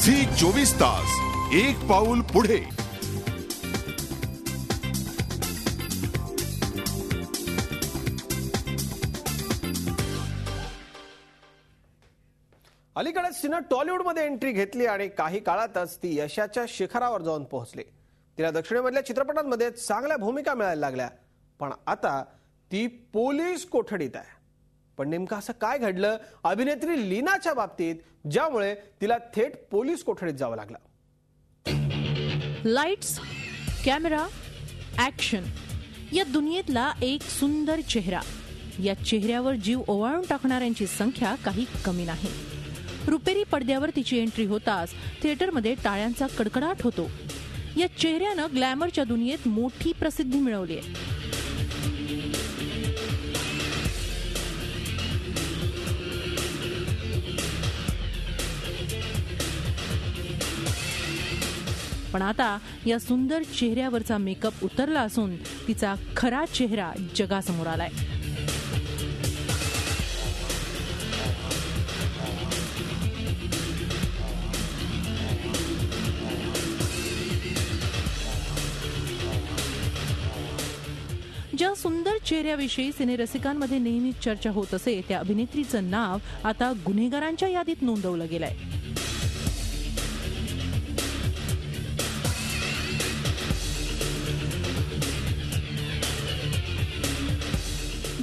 Zee 24 तास एक पाऊल पुढे। अलीकडेच तिने टॉलिवूडमध्ये एंट्री घेतली आणि काही काळातच ती यशाच्या शिखरावर जाऊन पोहोचली। तिला दक्षिणेमधल्या चित्रपटांमध्ये चांगल्या भूमिका मिळायला लागल्या, पण आता ती पोलीस कोठडीत आहे। पण नेमकं असं काय घडलं अभिनेत्री लीनाच्या बाबतीत ज्यामुळे तिला थेट पोलीस कोठडीत जावं लागलं? लाइट्स, कॅमेरा, ऍक्शन या दुनियेतला एक सुंदर चेहरा। या चेहऱ्यावर जीव ओवाळून टाकणाऱ्यांची संख्या काही कमी नाही। रुपेरी पडद्यावर तिची एंट्री होताच थिएटरमध्ये टाळ्यांचा कडकडाट होतो। या चेहऱ्यानं ग्लॅमरच्या दुनियेत मोठी प्रसिद्धी मिळवली आहे। पण आता या सुंदर चेहऱ्यावरचा मेकअप उतरला असून तिचा खरा चेहरा जगासमोर आलाय। ज्या सुंदर चेहऱ्याविषयी सिनेरसिकांमध्ये नेहमीच चर्चा होत असे त्या अभिनेत्रीचं नाव आता गुन्हेगारांच्या यादीत नोंदवलं गेलंय।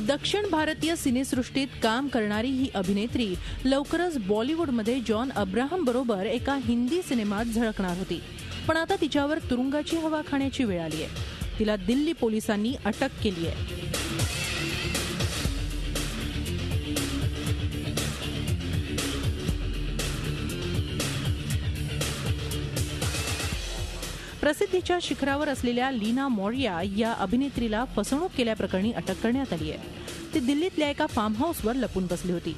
दक्षिण भारतीय सिनेसृष्टीत काम करणारी ही अभिनेत्री लवकरच बॉलिवूडमध्ये जॉन अब्राहम बरोबर एका हिंदी सिनेमात झळकणार होती, पण आता तिच्यावर तुरुंगाची हवा खाण्याची वेळ आली आहे। तिला दिल्ली पोलिसांनी अटक केली आहे। प्रसिद्धीच्या शिखरावर असलेल्या लीना मौर्या या अभिनेत्रीला फसवणूक केल्याप्रकरणी अटक करण्यात आली आहे। ती दिल्लीतल्या एका फार्म हाऊसवर लपून बसली होती,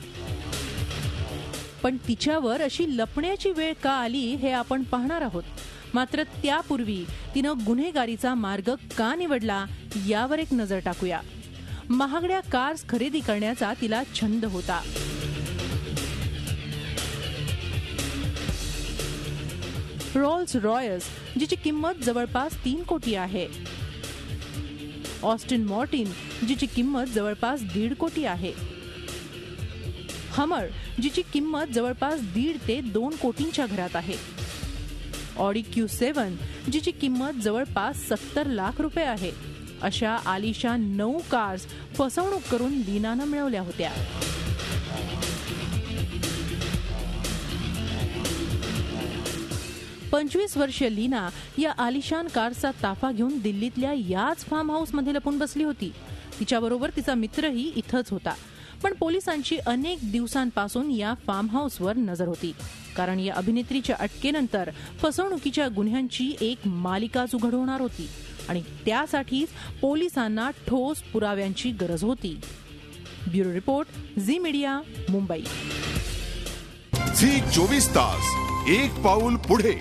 पण तिच्यावर अशी लपण्याची वेळ का आली हे आपण पाहणार आहोत। मात्र त्यापूर्वी तिनं गुन्हेगारीचा मार्ग का निवडला यावर एक नजर टाकूया। महागड्या कार्स खरेदी करण्याचा तिला छंद होता। रोल्स रॉयस जिची किंमत जवळपास 3 कोटी आहे, ऑस्टिन मार्टिन जिची किंमत जवळपास 1.5 कोटी आहे, हमर जिची किंमत जवळपास 1.5 ते 2 कोटींच्या घरात आहे, ऑडी Q7 जिची किंमत जवळपास 70 लाख रुपये आहे। अशा आलिशान 9 कार्स फसवणूक करून लीनानं मिळवल्या होत्या। पंचवीस वर्षीय लीना या आलिशान कारचा ताफा घेऊन दिल्लीतल्या याच फार्म हाऊसमध्ये लपून बसली होती। तिच्याबरोबर तिचा मित्रही इथंच होता, पण पोलिसांची अनेक दिवसांपासून या फार्म हाऊसवर नजर होती, कारण या अभिनेत्रीच्या अटकेनंतर फसवणुकीच्या गुन्ह्यांची एक मालिकाच उघड होणार होती आणि त्यासाठीच पोलिसांना ठोस पुराव्यांची गरज होती। Bureau report, Zee media, Mumbai. Zee 24 तास एक पाऊल पुढे।